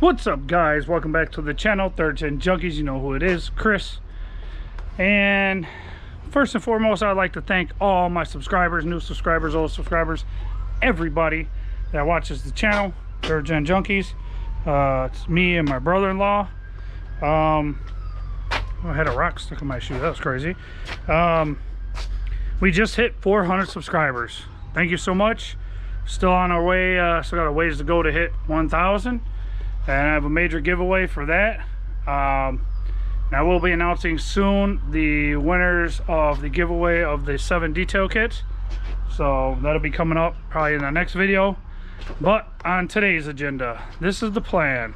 What's up, guys? Welcome back to the channel, Third Gen Junkies. You know who it is, Chris. And first and foremost, I'd like to thank all my subscribers, new subscribers, old subscribers, everybody that watches the channel, Third Gen Junkies. It's me and my brother-in-law. I had a rock stuck in my shoe. That was crazy. We just hit 400 subscribers. Thank you so much. Still on our way. Still got a ways to go to hit 1,000. And I have a major giveaway for that. And I will be announcing soon the winners of the giveaway of the 7 detail kits. So that'll be coming up probably in the next video. But on today's agenda, this is the plan.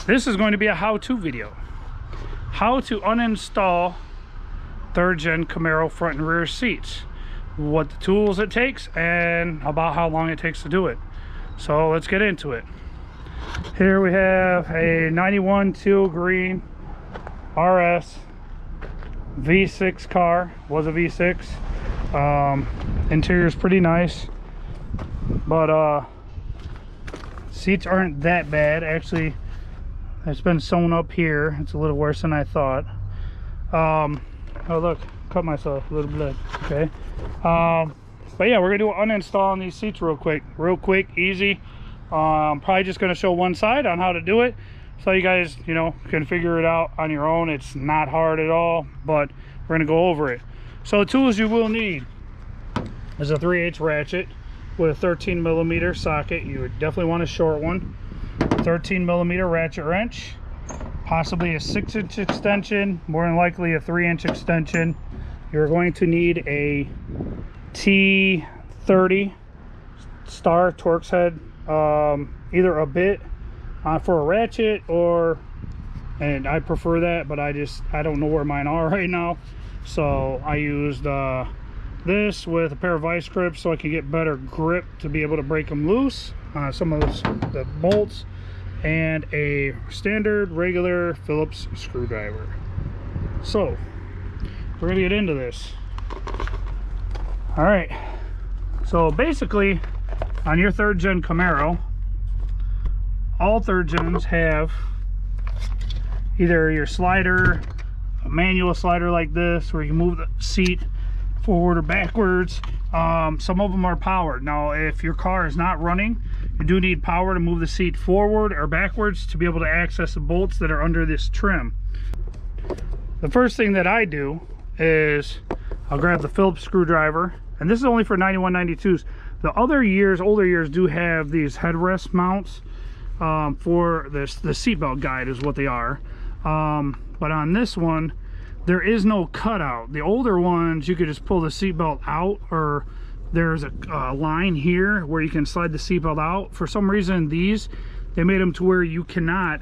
This is going to be a how-to video. How to uninstall 3rd Gen Camaro front and rear seats. What the tools it takes and about how long it takes to do it. So let's get into it. Here we have a 91 teal green RS V6 car. Was a V6. Interior is pretty nice, but seats aren't that bad. Actually, it's been sewn up here. It's a little worse than I thought. Oh look, cut myself, a little blood. Okay. But yeah, we're gonna do an uninstall on these seats real quick, easy. I'm probably just going to show one side on how to do it, so you guys, you know, can figure it out on your own. It's not hard at all, but we're going to go over it. So the tools you will need is a 3/8 ratchet with a 13mm socket. You would definitely want a short one. 13mm ratchet wrench, possibly a 6-inch extension, more than likely a 3-inch extension. You're going to need a T30 star Torx head, either a bit for a ratchet, or, and I prefer that, but I don't know where mine are right now, so I used this with a pair of vice grips so I can get better grip to be able to break them loose, some of the bolts, and a standard regular Phillips screwdriver. So we're gonna get into this. All right, so basically on your 3rd Gen Camaro, all 3rd Gens have either your slider, a manual slider like this, where you can move the seat forward or backwards. Some of them are powered. Now, if your car is not running, you do need power to move the seat forward or backwards to be able to access the bolts that are under this trim. The first thing that I do is I'll grab the Phillips screwdriver, and this is only for 91, 92s. The other years, older years, do have these headrest mounts for this. The seatbelt guide is what they are. But on this one, there is no cutout. The older ones, you could just pull the seatbelt out, or there's a line here where you can slide the seatbelt out. For some reason, these, they made them to where you cannot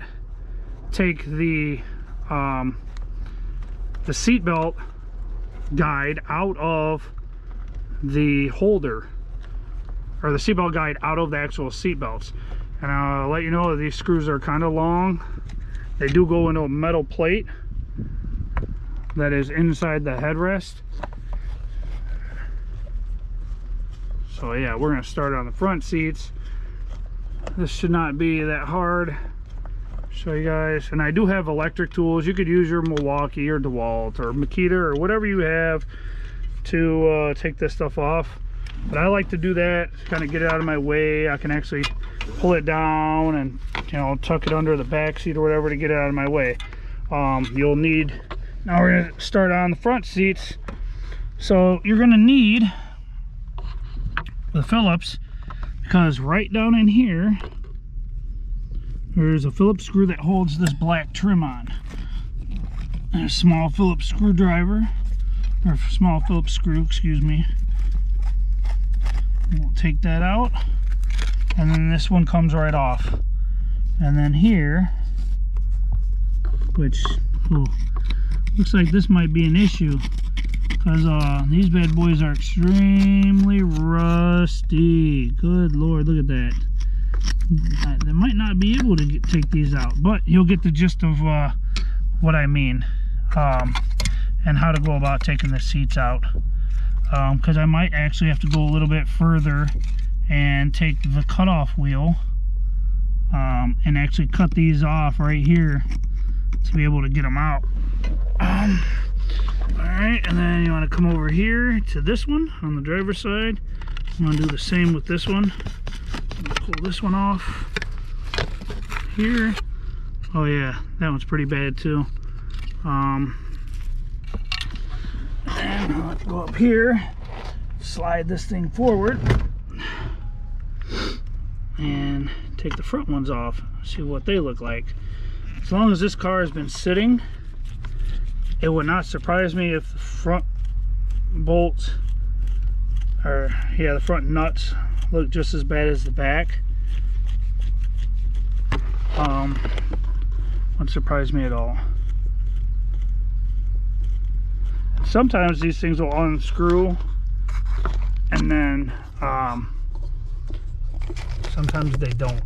take the seatbelt guide out of the holder, or the seatbelt guide out of the actual seat belts. And I'll let you know that these screws are kind of long. They do go into a metal plate that is inside the headrest. So yeah, we're going to start on the front seats. This should not be that hard. Show you guys. And I do have electric tools. You could use your Milwaukee or DeWalt or Makita or whatever you have to take this stuff off. But I like to do that, kind of get it out of my way. I can actually pull it down and, you know, tuck it under the back seat or whatever to get it out of my way. You'll need, now we're going to start on the front seats. So you're going to need the Phillips, because right down in here, there's a Phillips screw that holds this black trim on. And a small Phillips screwdriver, or small Phillips screw, excuse me. We'll take that out, and then this one comes right off. And then here, which looks like this might be an issue, because these bad boys are extremely rusty. Good Lord, look at that. They might not be able to take these out, but you'll get the gist of what I mean, and how to go about taking the seats out. Because I might actually have to go a little bit further and take the cutoff wheel and actually cut these off right here to be able to get them out. Alright, and then you want to come over here to this one on the driver's side. I'm going to do the same with this one. Pull this one off here. Oh yeah, that one's pretty bad too. And let's go up here, slide this thing forward, and take the front ones off, see what they look like. As long as this car has been sitting, it would not surprise me if the front bolts, or yeah, the front nuts look just as bad as the back. Wouldn't surprise me at all. Sometimes these things will unscrew, and then sometimes they don't.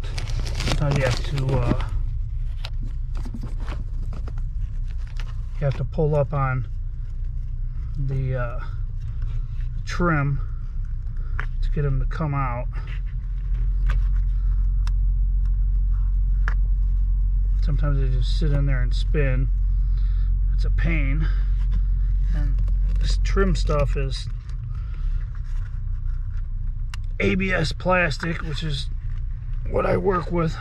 Sometimes you have to pull up on the trim to get them to come out. Sometimes they just sit in there and spin. It's a pain. And this trim stuff is ABS plastic, which is what I work with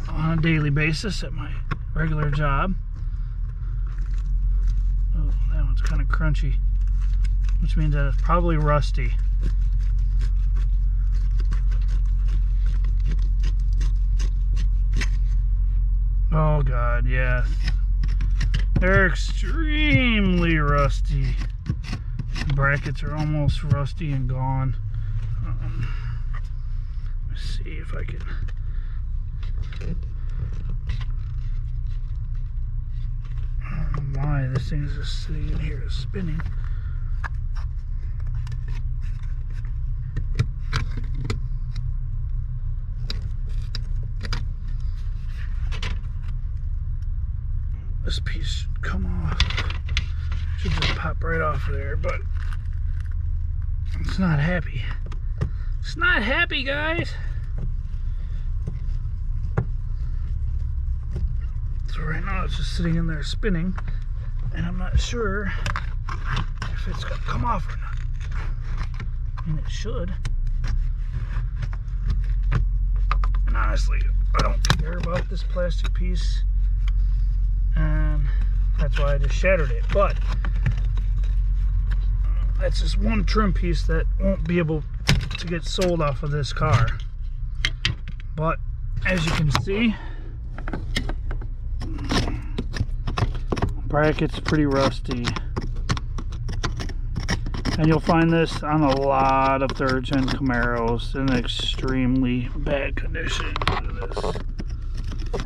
on a daily basis at my regular job. Oh, that one's kind of crunchy, which means that it's probably rusty. Oh God, yeah. They're extremely rusty. The brackets are almost rusty and gone. Let's see if I can. I don't know why this thing is just sitting in here spinning. This piece should come off. Should just pop right off of there, but it's not happy. It's not happy, guys. So right now it's just sitting in there spinning, and I'm not sure if it's gonna come off or not. I mean, it should. And honestly, I don't care about this plastic piece. And that's why I just shattered it. But that's just one trim piece that won't be able to get sold off of this car. But as you can see, bracket's pretty rusty, and you'll find this on a lot of 3rd gen Camaros in extremely bad condition. Look at this.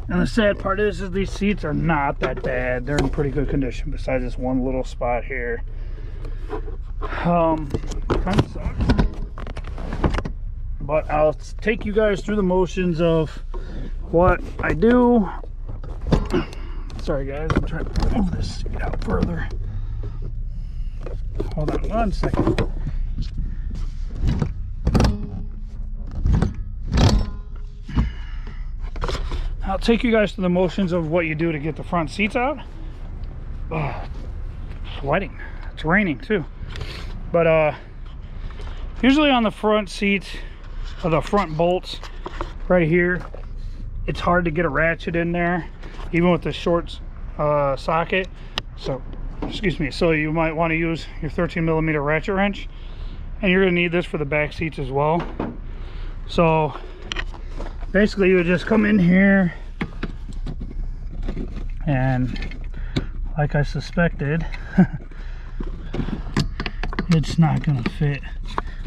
And the sad part is these seats are not that bad. They're in pretty good condition besides this one little spot here. Kind of sucks. But I'll take you guys through the motions of what I do. Sorry guys, I'm trying to move this seat out further. Hold on one second. I'll take you guys through the motions of what you do to get the front seats out. Sweating. It's raining too. But usually on the front seat, or the front bolts right here, it's hard to get a ratchet in there, even with the short socket. So, excuse me. So you might want to use your 13mm ratchet wrench, and you're going to need this for the back seats as well. So basically, you would just come in here, and like I suspected, it's not going to fit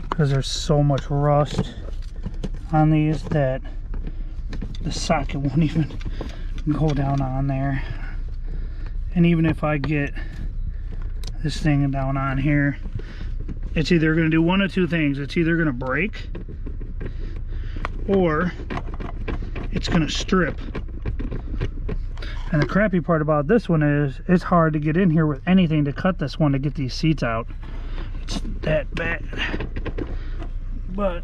because there's so much rust on these that the socket won't even go down on there. And even if I get this thing down on here, it's either going to do one of two things. It's either going to break, or it's going to strip. And the crappy part about this one is it's hard to get in here with anything to cut this one to get these seats out. It's that bad. But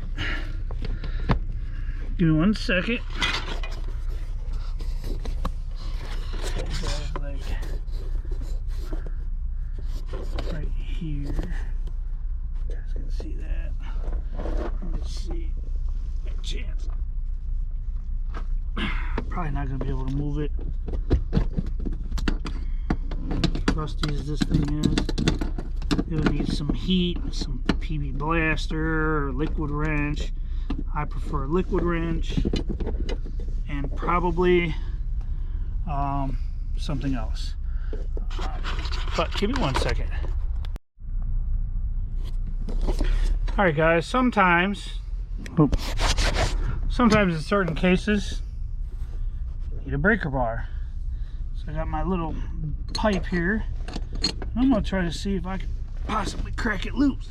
give me one second. here. You guys can see that. Let's see. Got a chance. Probably not gonna be able to move it. Rusty as this thing is, it'll need some heat, some PB blaster or liquid wrench. I prefer liquid wrench, and probably something else. But give me 1 second. Alright guys, sometimes in certain cases you need a breaker bar. So I got my little pipe here. I'm going to try to see if I can possibly crack it loose.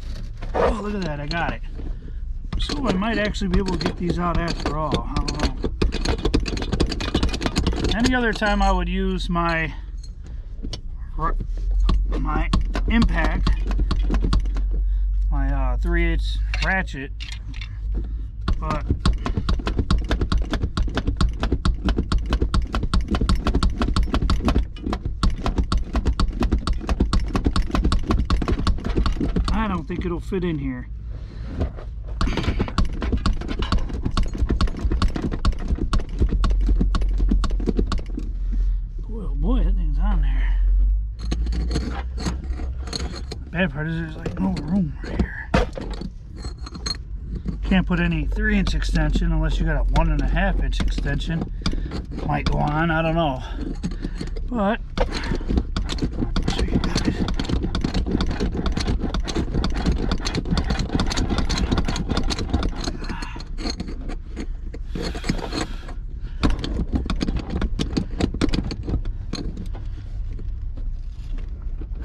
Oh, look at that, I got it. So I might actually be able to get these out after all. I don't know. Any other time I would use my impact, my 3/8 ratchet, but I don't think it'll fit in here. Boy, that thing's on there. The bad part is there's like no room right here. Can't put any 3-inch extension unless you got a 1.5-inch extension. Might go on, I don't know. But I'll show you guys.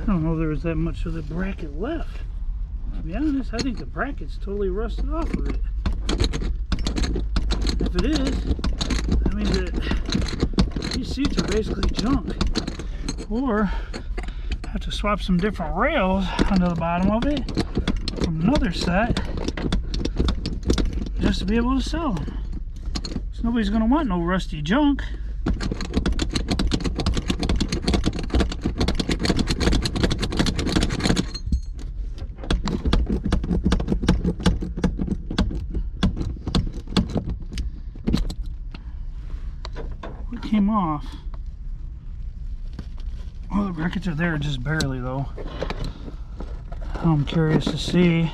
I don't know if there was that much of the bracket left. To be honest, I think the bracket's totally rusted off of it. If it is, that means that these seats are basically junk. Or I have to swap some different rails onto the bottom of it from another set just to be able to sell them. So nobody's going to want no rusty junk. Came off. Well, the brackets are there just barely though. I'm curious to see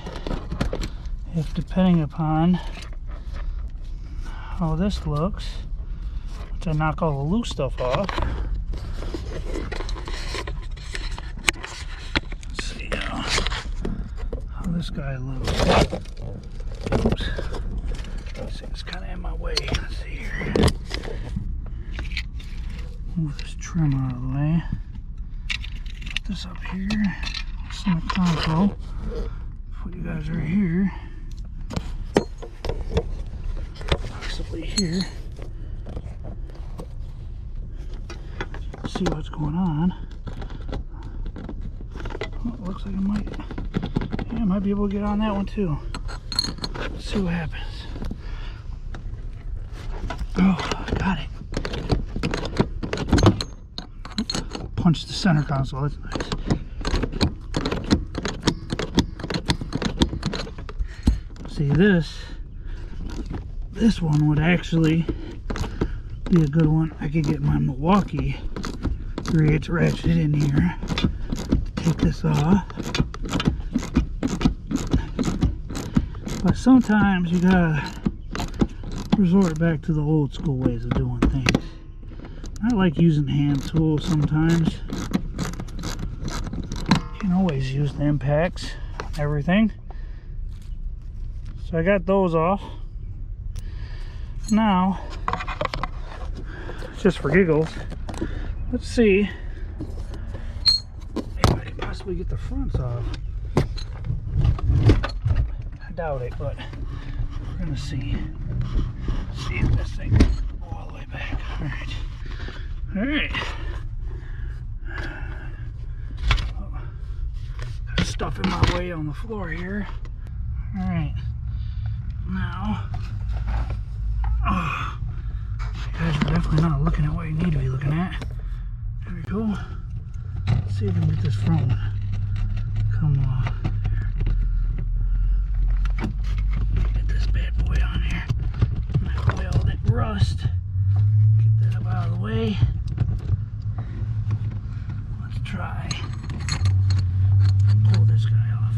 if, depending upon how this looks, once I knock all the loose stuff off. Let's see how this guy looks. Oops. This thing's kind of in my way. Let's see here. Move this trim out of the way. Put this up here. Center console. Put you guys right here. Possibly here. See what's going on. Oh, it looks like it might. Yeah, I might be able to get on that one too. Let's see what happens. Oh, got it. Punch the center console, that's nice. See, this one would actually be a good one. I could get my Milwaukee 3/8 ratchet in here. Take this off. But sometimes you gotta resort back to the old school ways of doing things. I like using hand tools sometimes. You can always use the impacts, everything. So I got those off. Now, just for giggles, let's see if I can possibly get the fronts off. I doubt it, but we're gonna see. See if this thing goes all the way back. All right. Alright. Got stuff in my way on the floor here. Alright. Now, you guys are definitely not looking at what you need to be looking at. There we go. Let's see if we can get this front one Come on. Get this bad boy on here. Knock away all that rust. Get that up out of the way. Let's try. Pull this guy off.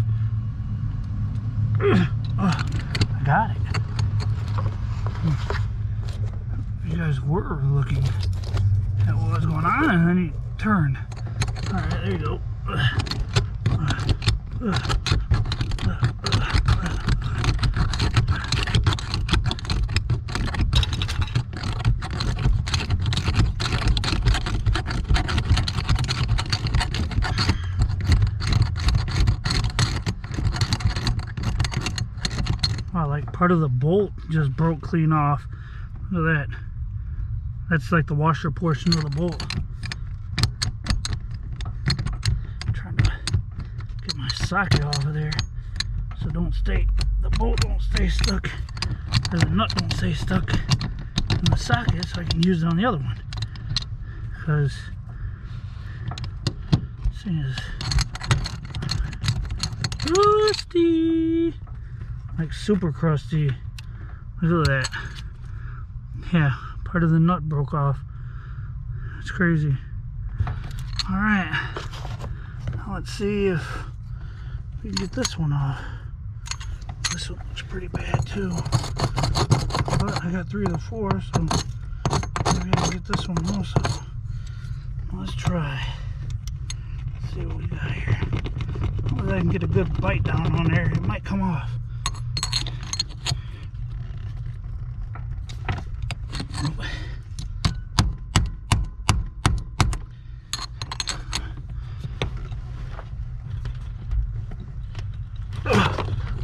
Oh, I got it. You guys were looking at what was going on, and then he turned. Alright, there you go. Wow, like part of the bolt just broke clean off. Look at that. That's like the washer portion of the bolt. I'm trying to get my socket off of there so the bolt don't stay stuck, or the nut don't stay stuck in the socket, so I can use it on the other one. Because this thing is crusty, like super crusty. Look at that. Yeah, part of the nut broke off. It's crazy. Alright, now let's see if we can get this one off. This one looks pretty bad too. But I got 3 of the 4, so maybe I can get this one also. Let's try. Let's see what we got here. Hopefully I can get a good bite down on there. It might come off.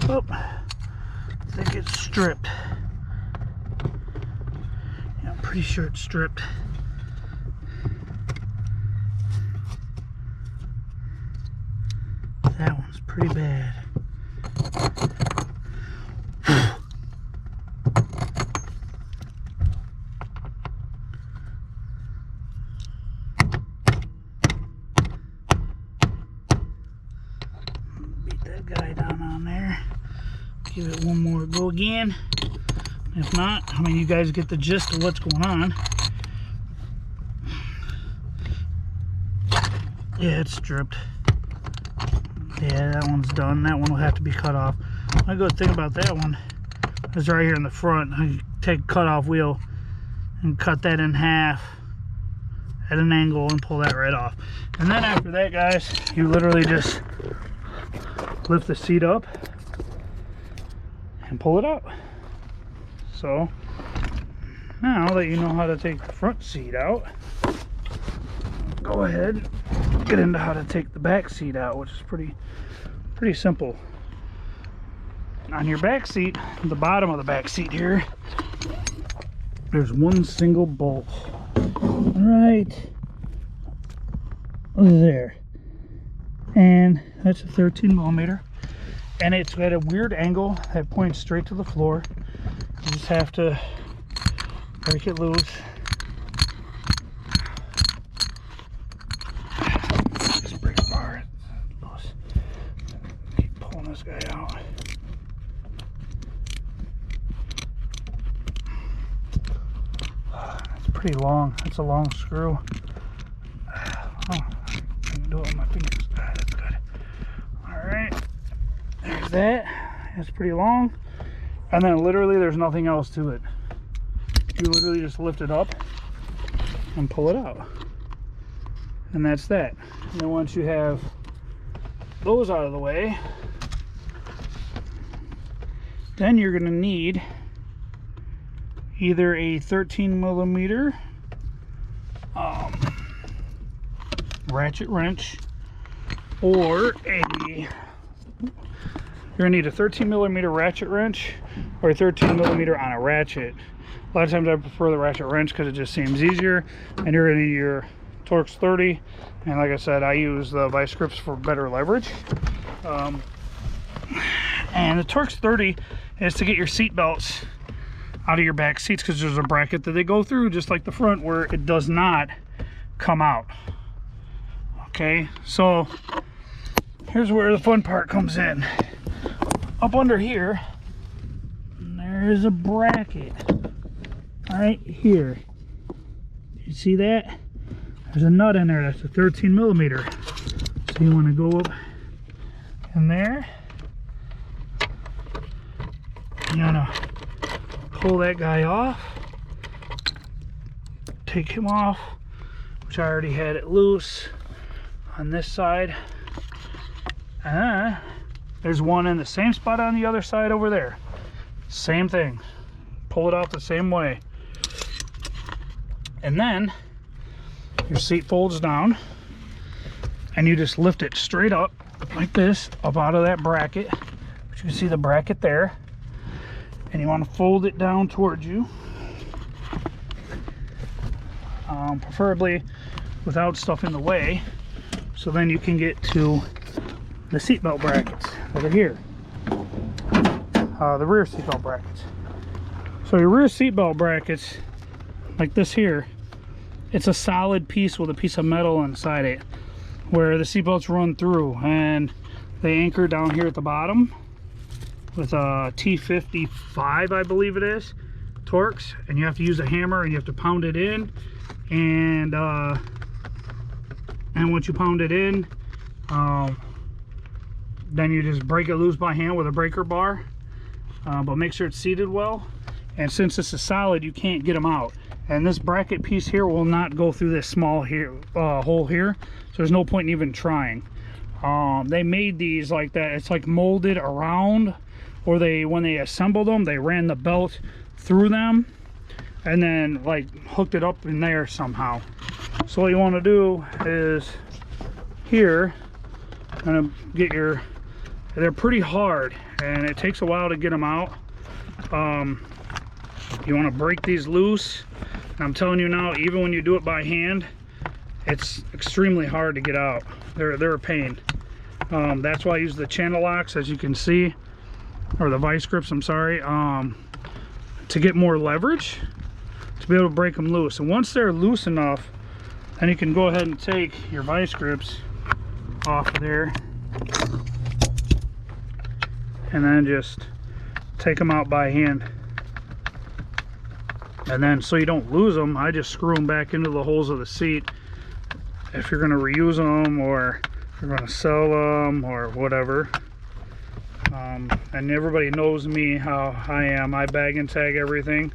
Oh, I think it's stripped. Yeah, I'm pretty sure it's stripped. That one's pretty bad. Beat that guy down on there. Give it one more go again. If not, I mean, you guys get the gist of what's going on. Yeah, it's stripped. Yeah, that one's done. That one will have to be cut off. My good thing about that one is right here in the front. I can take a cut-off wheel and cut that in half at an angle and pull that right off. And then after that, guys, you literally just lift the seat up and pull it up. So now that you know how to take the front seat out, go ahead and get into how to take the back seat out, which is pretty simple. On your back seat, the bottom of the back seat here, there's one single bolt right there, and that's a 13mm, and it's at a weird angle that points straight to the floor. You just have to break it loose. Just break the bar loose. Keep pulling this guy out. It's pretty long. It's a long screw. Oh, I can do it with my fingers. That's good. Alright. There's that. It's pretty long. And then literally there's nothing else to it. You literally just lift it up and pull it out. And that's that. And then once you have those out of the way, then you're going to need either a 13mm ratchet wrench, or you're going to need a 13mm ratchet wrench or a 13mm on a ratchet. A lot of times I prefer the ratchet wrench because it just seems easier. And you're going to need your Torx 30, and like I said, I use the vice grips for better leverage. And the Torx 30 is to get your seat belts out of your back seats, because there's a bracket that they go through just like the front where it does not come out. Okay, so here's where the fun part comes in. Up under here, there's a bracket right here. You see that? There's a nut in there. That's a 13 millimeter. So you want to go up in there. You want to pull that guy off. Take him off, which I already had it loose on this side. There's one in the same spot on the other side over there. Same thing. Pull it off the same way. And then your seat folds down and you just lift it straight up like this, up out of that bracket. But you can see the bracket there. And you want to fold it down towards you. Preferably without stuff in the way. So then you can get to the seatbelt brackets that are here. The rear seatbelt brackets. So your rear seatbelt brackets, like this here, it's a solid piece with a piece of metal inside it where the seatbelts run through, and they anchor down here at the bottom with a T55, I believe it is, Torx, and you have to use a hammer and you have to pound it in, and once you pound it in, then you just break it loose by hand with a breaker bar, but make sure it's seated well. And since this is solid, you can't get them out. And this bracket piece here will not go through this small here hole here, so there's no point in even trying. They made these like that. It's like molded around, or when they assembled them, they ran the belt through them and then like hooked it up in there somehow. So what you want to do is here, kind of get your, they're pretty hard and it takes a while to get them out. You want to break these loose. And I'm telling you now, even when you do it by hand, it's extremely hard to get out. They're a pain. That's why I use the channel locks, as you can see, or the vice grips, I'm sorry, to get more leverage, to be able to break them loose. And once they're loose enough, then you can go ahead and take your vice grips off of there and then just take them out by hand. And then, so you don't lose them, I just screw them back into the holes of the seat. If you're going to reuse them, or if you're going to sell them, or whatever. And everybody knows me, how I am. I bag and tag everything.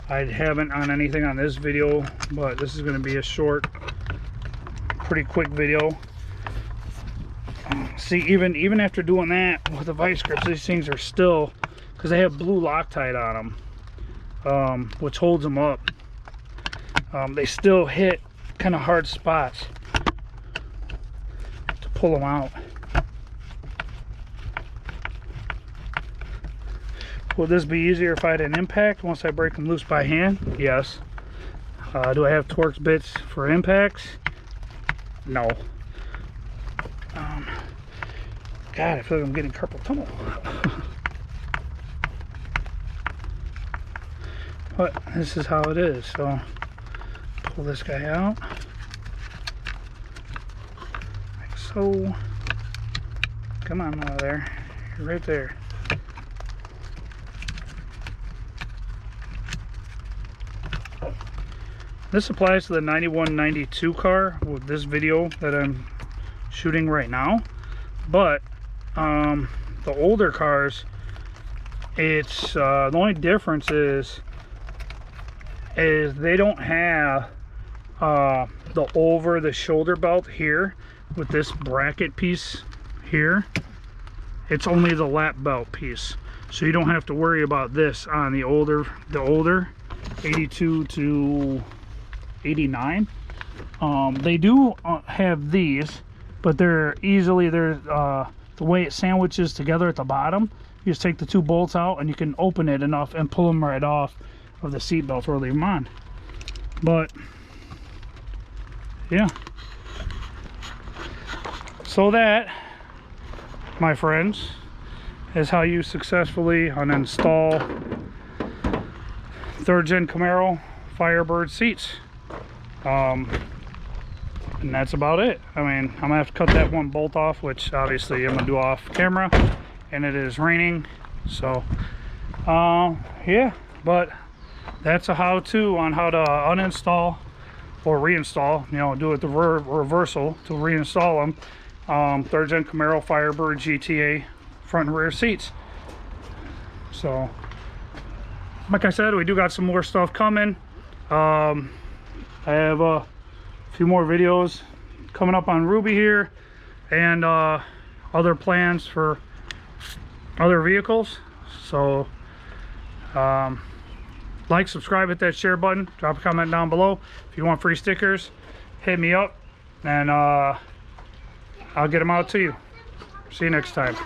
I haven't on anything on this video, but this is going to be a short, pretty quick video. See, even after doing that with the vice grips, these things are still, because they have blue Loctite on them. Which holds them up. They still hit kind of hard spots to pull them out. Would this be easier if I had an impact once I break them loose by hand? Yes. Do I have Torx bits for impacts? No. God, I feel like I'm getting carpal tunnel. But this is how it is. So pull this guy out like so. Come on out of there. You're right there. This applies to the 9192 car with this video that I'm shooting right now. But the older cars, it's the only difference is they don't have the over the shoulder belt here with this bracket piece here. It's only the lap belt piece, so you don't have to worry about this on the older 82 to 89. They do have these, but they're the way it sandwiches together at the bottom. You just take the two bolts out and you can open it enough and pull them right off of the seat belt or leave them on. But yeah, so that, my friends, is how you successfully uninstall 3rd Gen Camaro Firebird seats. And that's about it. I mean, I'm gonna have to cut that one bolt off, which obviously I'm gonna do off camera, and it is raining. So yeah, but that's a how-to on how to uninstall or reinstall, you know, do it the reversal to reinstall them. 3rd Gen Camaro Firebird GTA front and rear seats. So like I said, we do got some more stuff coming. I have a few more videos coming up on Ruby here, and other plans for other vehicles. So like, subscribe, hit that share button, drop a comment down below. If you want free stickers, hit me up, and I'll get them out to you. See you next time.